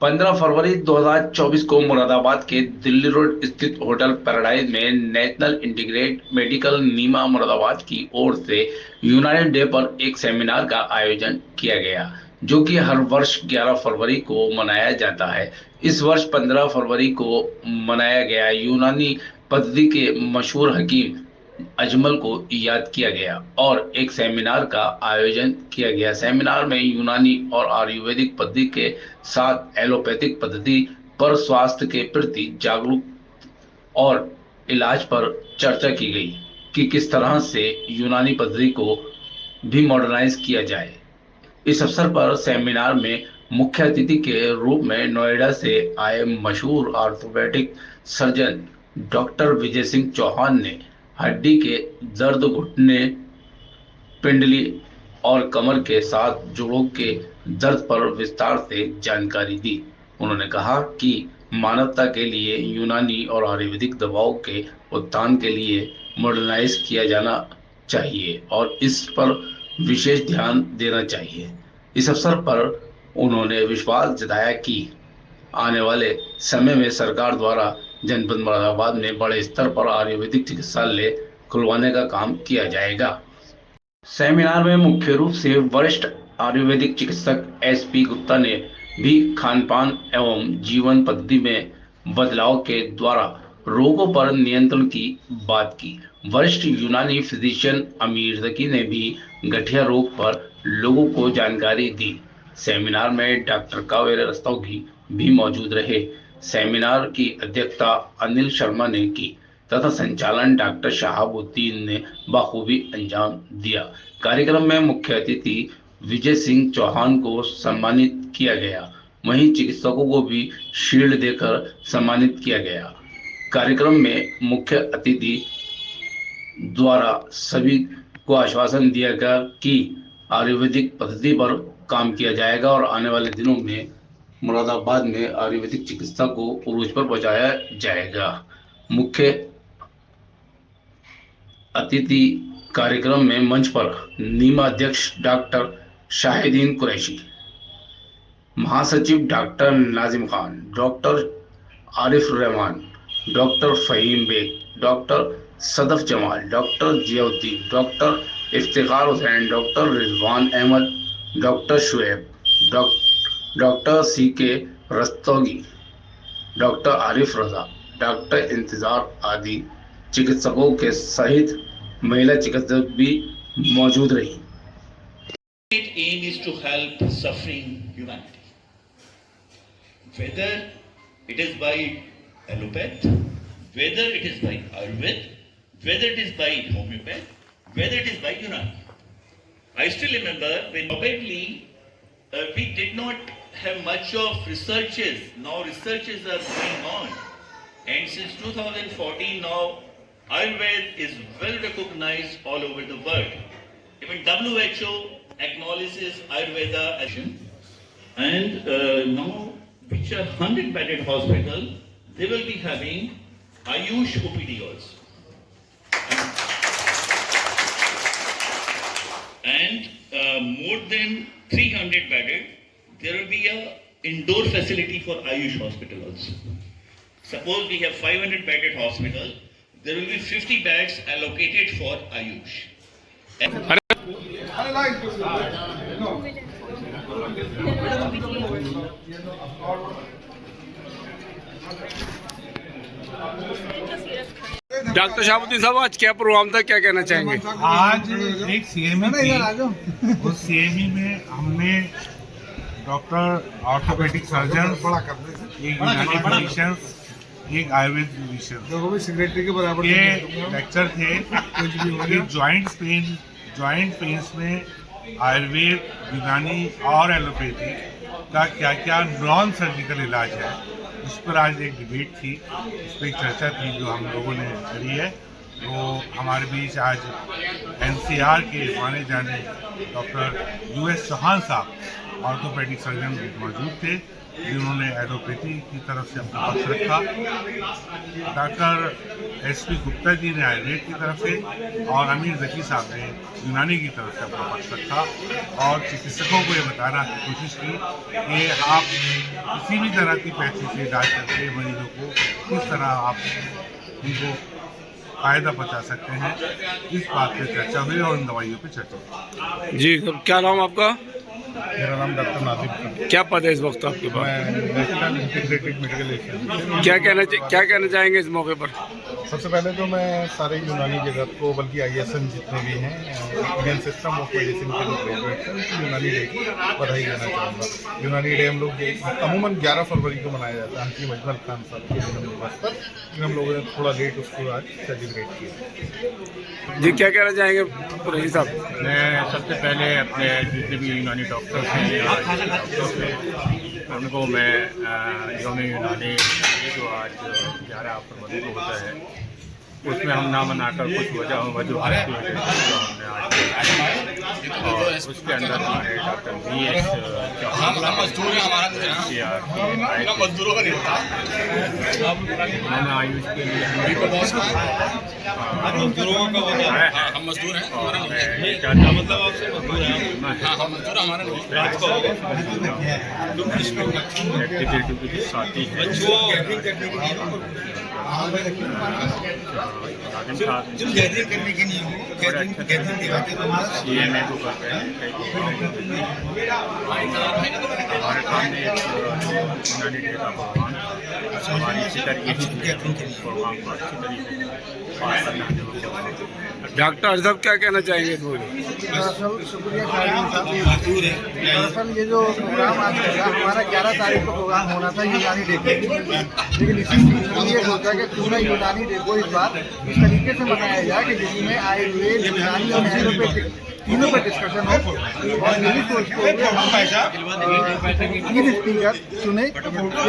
15 फरवरी 2024 को मुरादाबाद के दिल्ली रोड स्थित होटल पैराडाइज में नेशनल इंटीग्रेटेड मेडिकल नीमा मुरादाबाद की ओर से यूनानी डे पर एक सेमिनार का आयोजन किया गया, जो कि हर वर्ष 11 फरवरी को मनाया जाता है। इस वर्ष 15 फरवरी को मनाया गया यूनानी पद्धति के मशहूर हकीम अजमल को याद किया गया और एक सेमिनार का आयोजन किया गया। सेमिनार में यूनानी और आयुर्वेदिक पद्धति के साथ एलोपैथिक पद्धति पर स्वास्थ्य के प्रति जागरूक और इलाज पर चर्चा की गई कि किस तरह से यूनानी पद्धति को भी मॉडर्नाइज किया जाए। इस अवसर पर सेमिनार में मुख्य अतिथि के रूप में नोएडा से आए मशहूर orthopaedic surgeon doctor Vijay Singh Chauhan ने हड्डी के दर्द, घुटने, पिंडली और कमर के साथ जोड़ों के दर्द पर विस्तार से जानकारी दी। उन्होंने कहा कि मानवता के लिए यूनानी और आयुर्वेदिक दवाओं के उत्थान के लिए मॉडर्नाइज किया जाना चाहिए और इस पर विशेष ध्यान देना चाहिए। इस अवसर पर उन्होंने विश्वास जताया कि आने वाले समय में सरकार द्वारा जनपद मुरादाबाद में बड़े स्तर पर आयुर्वेदिक चिकित्सालय खुलवाने का काम किया जाएगा। सेमिनार में मुख्य रूप से वरिष्ठ आयुर्वेदिक चिकित्सक एस.पी. गुप्ता ने भी खान-पान एवं जीवन पद्धति में बदलाव के द्वारा रोगों पर नियंत्रण की बात की। वरिष्ठ यूनानी फिजिशियन अमीर जकी ने भी गठिया रोग पर लोगों को जानकारी दी। सेमिनार में डॉक्टर कावेरी रस्तोगी भी मौजूद रहे। सेमिनार की अध्यक्षता अनिल शर्मा ने की तथा संचालन डॉक्टर शहाबुद्दीन ने बखूबी अंजाम दिया। कार्यक्रम में मुख्य अतिथि विजय सिंह चौहान को सम्मानित किया गया, वहीं चिकित्सकों को भी शील्ड देकर सम्मानित किया गया। कार्यक्रम में मुख्य अतिथि द्वारा सभी को आश्वासन दिया गया कि आयुर्वेदिक पद्धति पर काम किया जाएगा और आने वाले दिनों में मुरादाबाद में आयुर्वेदिक चिकित्सा को उरूज पर पहुंचाया जाएगा। मुख्य अतिथि कार्यक्रम में मंच पर नीमा अध्यक्ष डॉक्टर शाहिदीन कुरैशी, महासचिव doctor Nazim Khan, doctor Arif Rahman, doctor Faheem Baig, doctor Sadaf Jamal, doctor Ziauddin, doctor Iftikhar Hussain, doctor Rizwan Ahmad, doctor Shoaib, doctor C K. Rastogi, doctor Arif Raza, doctor Intezar आदि चिकित्सकों के सहित महिला चिकित्सक भी मौजूद रही। Aim is to help suffering humanity, whether it is by allopath, whether it is by Ayurved, whether it is by homeopath, whether it is by Unani. I still remember when probably we did not have much of researches. Now researches are going on, and since 2014 now Ayurveda is well recognized all over the world. Even WHO acknowledges Ayurveda as and now which are 100-bedded hospital, they will be having Ayush OPD also. And more than 300 bedded, there will be a indoor facility for Ayush hospital also. Suppose we have 500 bedded hospital, there will be 50 beds allocated for Ayush. Doctor Shahabuddin साहब, आज क्या programme था, क्या कहना चाहेंगे? आज एक CME थी, उस सीएमई में हमने डॉक्टर ऑर्थोपेडिक सर्जन, एक यूनानी फिजिशियन, एक आयुर्वेद फिजिशियन, ये लेक्चर थे। जॉइंट पेन्स में आयुर्वेद, यूनानी और एलोपैथी का क्या क्या नॉन सर्जिकल इलाज है, उस पर आज एक डिबेट थी, उस पर एक चर्चा थी जो हम लोगों ने करी है। तो हमारे बीच आज एनसीआर के माने जाने डॉक्टर यूएस चौहान साहब ऑर्थोपेडिक सर्जन मौजूद थे। जिन्होंने एलोपैथी की तरफ से अपना पक्ष रखा, डॉक्टर एसपी गुप्ता जी ने आयुर्वेद की तरफ से और अमीर जकी साहब ने यूनानी की तरफ से अपना पक्ष रखा, और चिकित्सकों को ये बताना की कोशिश की कि आप किसी भी तरह की पैथी से इलाज करके मरीजों को किस तरह आप उनको फायदा पहुँचा सकते हैं। इस बात पे चर्चा हुई और उन दवाइयों पे चर्चा हुई। जी, क्या नाम आपका? मेरा नाम डॉक्टर नासिर, क्या पद है इस वक्त आपके पास? मैं नेशनल इंटीग्रेटेड मेडिकल एशियन। क्या कहना चाहेंगे इस मौके पर? सबसे पहले तो मैं सारे यूनानी जगत को, बल्कि ISN जितने भी हैं, इंडियन सिस्टम ऑफ मेडिसिन के लोग ग्रेजुएट हैं, यूनानी डे की बधाई देना चाहूँगा। यूनानी डे हम लोग अमूमन 11 फरवरी को मनाया जाता है हकीम अजमल खान साहब के जन्म दिवस पर, लेकिन हम लोगों ने थोड़ा लेट उसको आज सेलिब्रेट किया। जी, क्या कहना चाहेंगे रही साहब? मैं सबसे पहले अपने जितने भी यूनानी डॉक्टर्स हैं या डॉक्टर्स हैं उनको मैं यौम यूनानी जो आज 11 फरवरी को होता है उसमें हम ना मनाकर कुछ वजूहात की वजह से जो हमने आज, और उसके अंदर हमारे डॉक्टर BS चौहान उन्होंने आयुष के लिए एक्टिविटी के साथी CMA को करते हैं। हमारे सामने यूनानी डे का प्रोग्राम हमारी इसी तरीके से प्रोग्राम को अच्छी तरीके से पास करना। डॉक्टर साहब क्या कहना चाहेंगे? दरअसल शुक्रिया साहब। दरअसल ये जो प्रोग्राम आज चल रहा है, हमारा 11 तारीख को प्रोग्राम होना था यूनानी डे पे, लेकिन इसी बीच ये सोचा कि क्यों ना यूनानी डे को इस बार इस तरीके से मनाया जाए कि जिसमें आयुर्वेद, यूनानी और एलोपैथिक तीनों पर डिस्कशन हो। और यही सोचते हुए हम 3 स्पीकर चुने। ये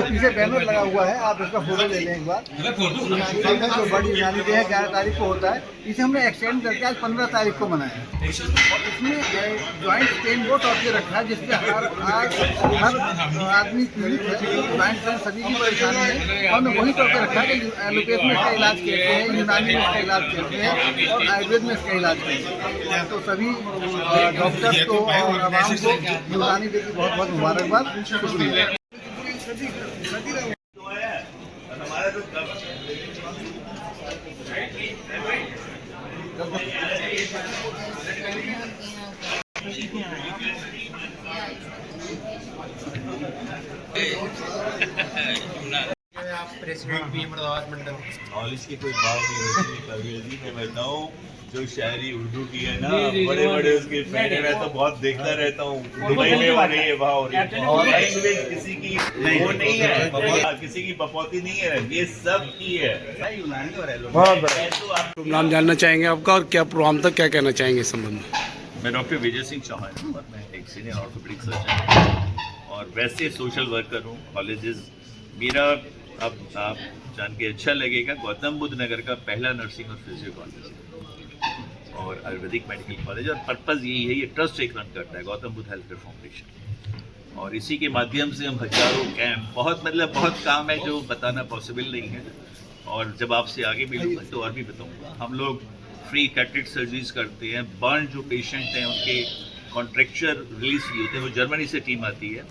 पीछे बैनर लगा हुआ है, आप इसका फोटो ले लें एक बार। यूनानी जो बड़ी यूनानी डे है 11 तारीख को होता है, इसे हमने एक्सटेंड करके आज 15 तारीख को मनाया है। और इसमें ज्वाइंट पेन वो टॉपिक रखा है जिससे हर आदमी पीड़ित है, ज्वाइंट पेन सभी की परेशानी है। हमने वही टॉपिक रखा है कि एलोपैथ में इसका इलाज कैसे है, यूनानी में इसका इलाज कैसे है और आयुर्वेद में इसका इलाज कैसे है। तो सभी डॉक्टर्स को और आवाम को यूनानी डे की बहुत बहुत मुबारकबाद। शुक्रिया। आप प्रेसिडेंट भी मुरादाबाद मंडल। नॉलेज की कोई बात नहीं होती कबीर जी। मैं बताऊं जो शायरी उर्दू की है ना, बड़े बड़े उसके फैन है। मैं तो बहुत देखता रहता हूँ, दुबई में हो रही है, वहाँ हो रही है। लैंग्वेज किसी की वो नहीं है, किसी की बपौती नहीं है, ये सब की है। नाम जानना चाहेंगे आपका और क्या प्रोग्राम था, क्या कहना चाहेंगे इस संबंध में? मैं डॉक्टर विजय सिंह चौहान हूँ और मैं एक सीनियर ऑर्थोपेडिक सर्जन और वैसे सोशल वर्कर हूँ। कॉलेजेस मेरा अब आप जान के अच्छा लगेगा, गौतम बुद्ध नगर का पहला नर्सिंग और फिजियो कॉलेज है और आयुर्वेदिक मेडिकल कॉलेज। और पर्पज़ यही है, ये ट्रस्ट एक रन करता है Gautam Buddha health care foundation, और इसी के माध्यम से हम हजारों कैंप, बहुत काम है जो बताना पॉसिबल नहीं है। और जब आपसे आगे मिलूंगा तो और भी बताऊंगा। हम लोग फ्री कैटरेक्ट सर्जरीज करते हैं। बर्न जो पेशेंट हैं उनके कॉन्ट्रेक्चर रिलीज भी होते हैं, वो जर्मनी से टीम आती है।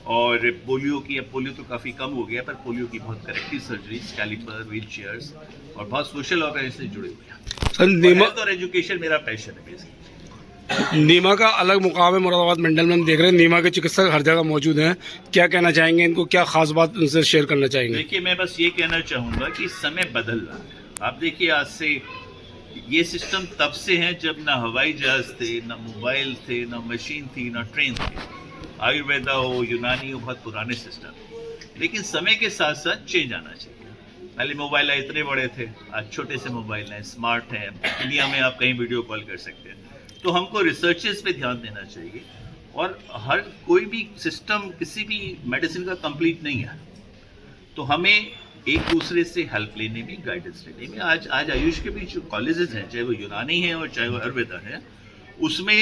और पोलियो की, अब पोलियो तो काफ़ी कम हो गया, पर पोलियो की बहुत corrective surgeries, caliper, wheelchairs और बहुत सोशल ऑर्गेनाइजेशन से जुड़े हुए हैं। सर, नीमा और एजुकेशन मेरा पैशन है बेसिकली। नीमा का अलग मुकाम है मुरादाबाद मंडल में, हम देख रहे हैं नीमा के चिकित्सक हर जगह मौजूद हैं। क्या कहना चाहेंगे, इनको क्या खास बात उनसे शेयर करना चाहेंगे? देखिए, मैं बस ये कहना चाहूँगा कि समय बदल रहा है। आप देखिए, आज से ये सिस्टम तब से है जब ना हवाई जहाज थे, ना मोबाइल थे, ना मशीन थी, ना ट्रेन थी। आयुर्वेदा हो, यूनानी हो, बहुत पुराने सिस्टम। लेकिन समय के साथ साथ चेंज आना चाहिए। पहले मोबाइल इतने बड़े थे, आज छोटे से मोबाइल हैं, स्मार्ट हैं, दुनिया में आप कहीं वीडियो कॉल कर सकते हैं। तो हमको रिसर्चेस पे ध्यान देना चाहिए। और हर कोई भी सिस्टम किसी भी मेडिसिन का कंप्लीट नहीं है, तो हमें एक दूसरे से हेल्प लेने में, गाइडेंस लेने में। आज आयुष के भी जो कॉलेजेस हैं, चाहे वो यूनानी हैं और चाहे वो आयुर्वेदा है, उसमें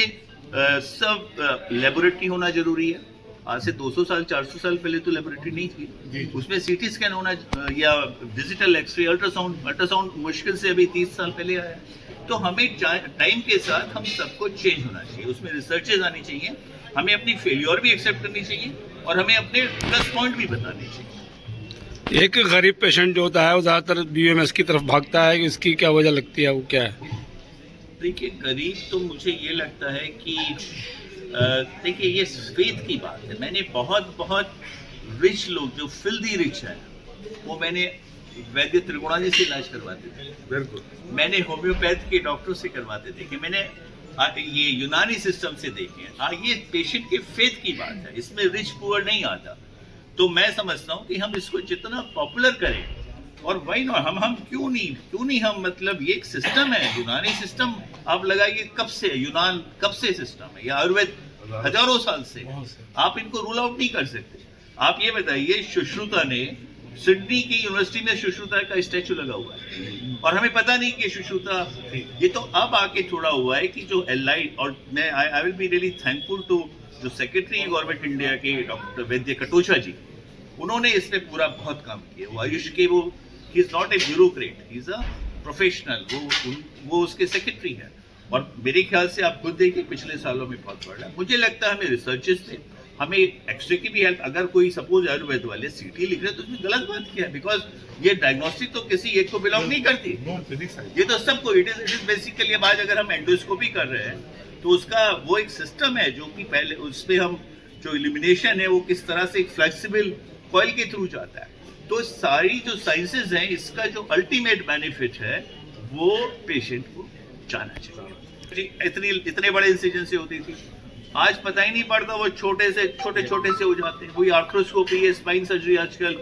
सब लेबोरेटरी होना जरूरी है। आज से 200 साल 400 साल पहले तो लेबोरेटरी नहीं थी, उसमें सीटी स्कैन होना या डिजिटल एक्सरे, अल्ट्रासाउंड मुश्किल से अभी 30 साल पहले आया। तो हमें टाइम के साथ हम सबको चेंज होना चाहिए, उसमें रिसर्चेज आनी चाहिए, हमें अपनी फेल्योर भी एक्सेप्ट करनी चाहिए और हमें अपने प्लस पॉइंट भी बताने चाहिए। एक गरीब पेशेंट जो होता है वो ज़्यादातर बीयूएमएस की तरफ भागता है, इसकी क्या वजह लगती है, वो क्या है? देखिए गरीब तो मुझे ये लगता है कि देखिए ये फेथ की बात है। मैंने बहुत रिच लोग जो फिल्दी रिच है वो मैंने वैद्य त्रिगुणा जी से इलाज करवाते थे, बिल्कुल मैंने होम्योपैथ के डॉक्टर से करवाते थे, कि मैंने ये यूनानी सिस्टम से देखे। हाँ ये पेशेंट के फेथ की बात है, इसमें रिच पुअर नहीं आता। तो मैं समझता हूँ कि हम इसको जितना पॉपुलर करें और वाई नॉट, हम क्यों नहीं हम मतलब ये एक सिस्टम है, यूनानी सिस्टम आप लगाइए, कब से यूनान कब से सिस्टम है, या आयुर्वेद हजारों साल से, आप इनको रूल आउट नहीं कर सकते। आप ये बताइए सुश्रुता ने सिडनी की यूनिवर्सिटी में सुश्रुता का स्टैचू लगा हुआ है और हमें पता नहीं कि सुश्रुता, ये तो अब आके थोड़ा हुआ है कि जो एलाइड, और मैं I will be really thankful to जो सेक्रेटरी गवर्नमेंट इंडिया के डॉक्टर वैद्य कटोचा जी, उन्होंने इस पे पूरा बहुत काम किया। वो आयुष के वो he is not a bureaucrat, he is a professional, वो उसके सेक्रेटरी है। और मेरे ख्याल से आप खुद देखिए पिछले सालों में बहुत बढ़ा। मुझे लगता है हमें रिसर्चेस से, हमें एक्सरे की भी हेल्प, अगर कोई सपोज आयुर्वेद वाले सीटी लिख रहे हैं तो उसमें गलत बात क्या है, बिकॉज ये डायग्नोस्टिक तो किसी एक को बिलोंग नहीं करती, ये तो सबको, इट इज बेसिकली। अब आज अगर हम एंडोस्कोपी कर रहे हैं तो उसका वो एक सिस्टम है जो कि पहले उसमें हम जो इल्यूमिनेशन है वो किस तरह से एक फ्लेक्सिबल कॉइल के थ्रू जाता है। तो सारी जो साइंसेज हैं, इसका जो अल्टीमेट बेनिफिट है वो पेशेंट को जाना चाहिए। इतने बड़े इंसिजन से होती थी, आज पता ही नहीं पड़ता, वो छोटे से हो जाते हैं। वही आर्थ्रोस्कोपी है, स्पाइन सर्जरी आजकल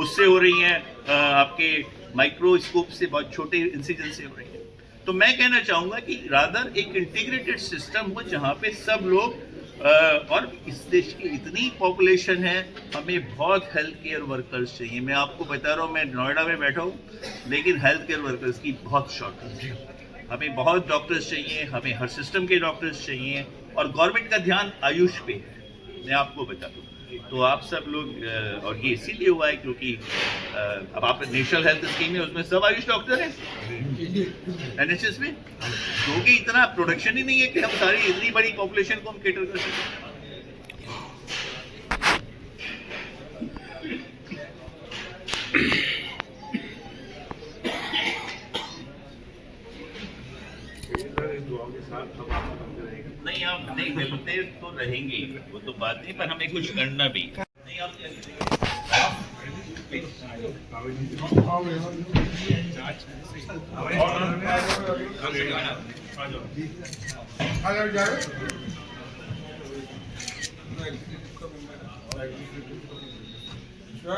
उससे हो रही है, आपके माइक्रोस्कोप से बहुत छोटे इंसिजन से हो रही है। तो मैं कहना चाहूँगा कि रादर एक इंटीग्रेटेड सिस्टम हो जहाँ पे सब लोग, और इस देश की इतनी पॉपुलेशन है, हमें बहुत हेल्थ केयर वर्कर्स चाहिए। मैं आपको बता रहा हूँ, मैं नोएडा में बैठा हूँ, लेकिन हेल्थ केयर वर्कर्स की बहुत शॉर्टेज है। हमें बहुत डॉक्टर्स चाहिए, हमें हर सिस्टम के डॉक्टर्स चाहिए, और गवर्नमेंट का ध्यान आयुष पे है, मैं आपको बता दूँ। तो आप सब लोग, और ये इसीलिए हुआ है क्योंकि अब आप नेशनल हेल्थ स्कीम है, उसमें सब आयुष डॉक्टर हैं NHS में, क्योंकि इतना प्रोडक्शन ही नहीं है कि हम सारी इतनी बड़ी पॉपुलेशन को हम केटर कर सकें। नहीं आप नहीं मिलते तो रहेंगे, वो तो बात नहीं, पर हमें कुछ करना भी नहीं। आप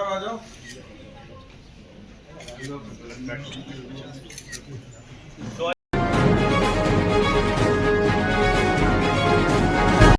आ जाओ।